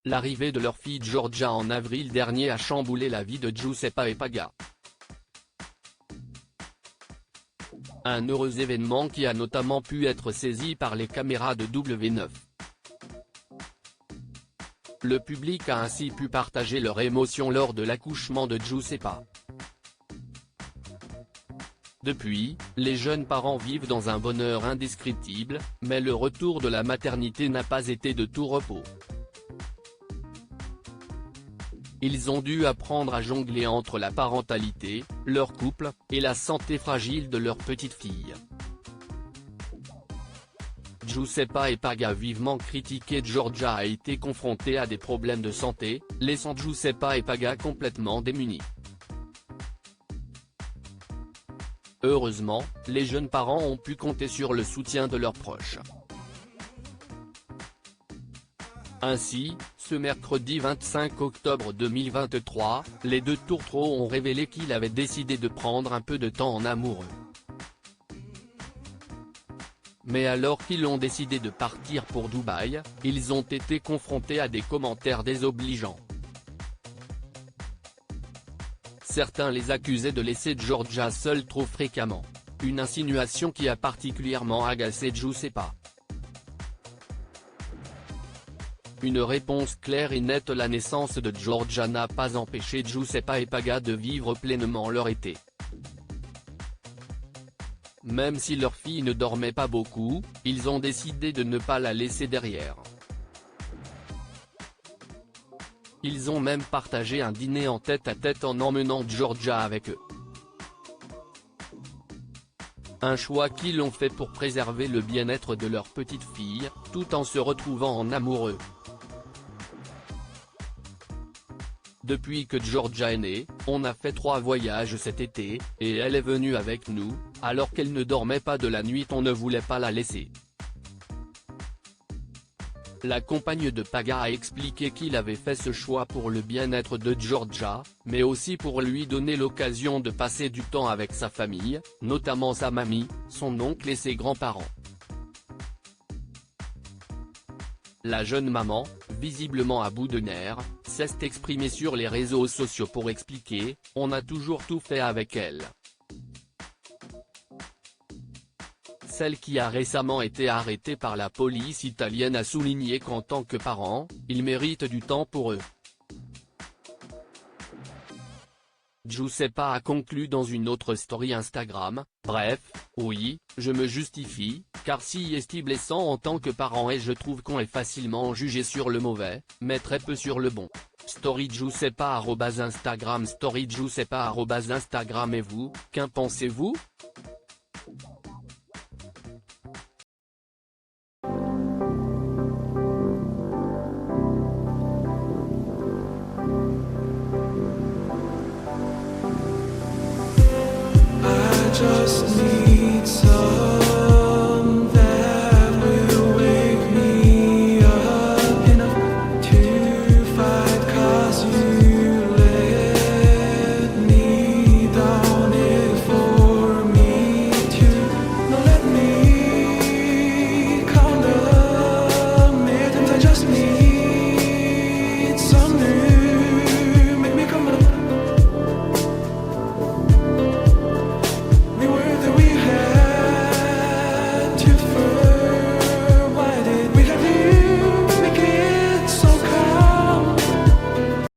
L'arrivée de leur fille Giorgia en avril dernier a chamboulé la vie de Giuseppe et Paga. Un heureux événement qui a notamment pu être saisi par les caméras de W9. Le public a ainsi pu partager leur émotion lors de l'accouchement de Giuseppe. Depuis, les jeunes parents vivent dans un bonheur indescriptible, mais le retour de la maternité n'a pas été de tout repos. Ils ont dû apprendre à jongler entre la parentalité, leur couple, et la santé fragile de leur petite fille. Giuseppe et Paga vivement critiqués. Giorgia a été confrontée à des problèmes de santé, laissant Giuseppe et Paga complètement démunis. Heureusement, les jeunes parents ont pu compter sur le soutien de leurs proches. Ainsi, ce mercredi 25 octobre 2023, les deux tourtereaux ont révélé qu'ils avaient décidé de prendre un peu de temps en amoureux. Mais alors qu'ils ont décidé de partir pour Dubaï, ils ont été confrontés à des commentaires désobligeants. Certains les accusaient de laisser Giorgia seule trop fréquemment. Une insinuation qui a particulièrement agacé Giuseppe. Une réponse claire et nette: la naissance de Giorgia n'a pas empêché Giuseppe et Paga de vivre pleinement leur été. Même si leur fille ne dormait pas beaucoup, ils ont décidé de ne pas la laisser derrière. Ils ont même partagé un dîner en tête-à-tête en emmenant Giorgia avec eux. Un choix qu'ils ont fait pour préserver le bien-être de leur petite fille, tout en se retrouvant en amoureux. Depuis que Giorgia est née, on a fait 3 voyages cet été, et elle est venue avec nous, alors qu'elle ne dormait pas de la nuit. On ne voulait pas la laisser. La compagne de Paga a expliqué qu'il avait fait ce choix pour le bien-être de Giorgia, mais aussi pour lui donner l'occasion de passer du temps avec sa famille, notamment sa mamie, son oncle et ses grands-parents. La jeune maman, visiblement à bout de nerfs, s'est exprimée sur les réseaux sociaux pour expliquer: « On a toujours tout fait avec elle. » Celle qui a récemment été arrêtée par la police italienne a souligné qu'en tant que parents, ils méritent du temps pour eux. Giuseppe a conclu dans une autre story Instagram: « Bref, oui, je me justifie, car si est blessant en tant que parent et je trouve qu'on est facilement jugé sur le mauvais, mais très peu sur le bon. » Story Giuseppe @Instagram Story Giuseppe @Instagram. Et vous, qu'en pensez-vous? Just need